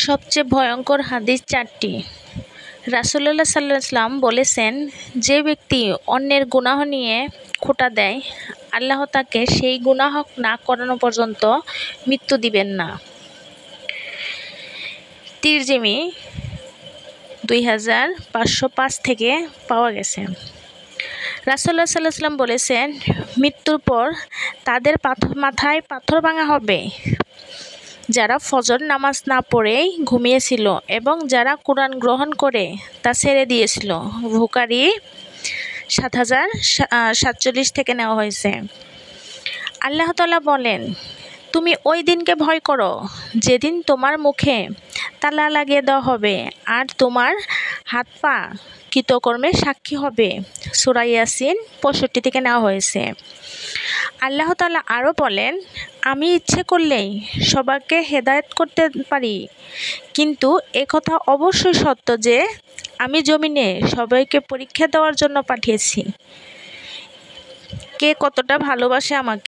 সবচেয়ে ভয়ঙ্কর হাদিস 4টি। রাসূলুল্লাহ সাল্লাল্লাহু আলাইহি ওয়াসাল্লাম বলেছেন, যে ব্যক্তি অন্যের গুনাহ নিয়ে খোঁটা দেয়, আল্লাহ তাকে সেই গুনাহ না করানো পর্যন্ত মৃত্যু দিবেন না। তিরমিজি 2505 থেকে পাওয়া গেছে। রাসূলুল্লাহ সাল্লাল্লাহু আলাইহি ওয়াসাল্লাম বলেছেন, মৃত্যুর পর তাদের মাথায় পাথর ভাঙা হবে, যারা ফজর নামাজ না পড়েই ঘুমিয়েছিল এবং যারা কুরআন গ্রহণ করে তা ছেড়ে দিয়েছিল। বুখারী 7047 থেকে নেওয়া হয়েছে। আল্লাহ তাআলা বলেন, তুমি ওই দিনকে ভয় করো যেদিন তোমার মুখে তালা লাগিয়ে দেওয়া হবে আর তোমার হাত পা কৃতকর্মের সাক্ষী হবে। সূরা ইয়াসিন 65 থেকে নেওয়া হয়েছে। আল্লাহ তাআলা আরও বলেন, আমি ইচ্ছে করলেই সবাইকে হেদায়েত করতে পারি, কিন্তু একথা অবশ্যই সত্য যে আমি জমিনে সবাইকে পরীক্ষা দেওয়ার জন্য পাঠিয়েছি কে কতটা ভালোবাসে আমাকে।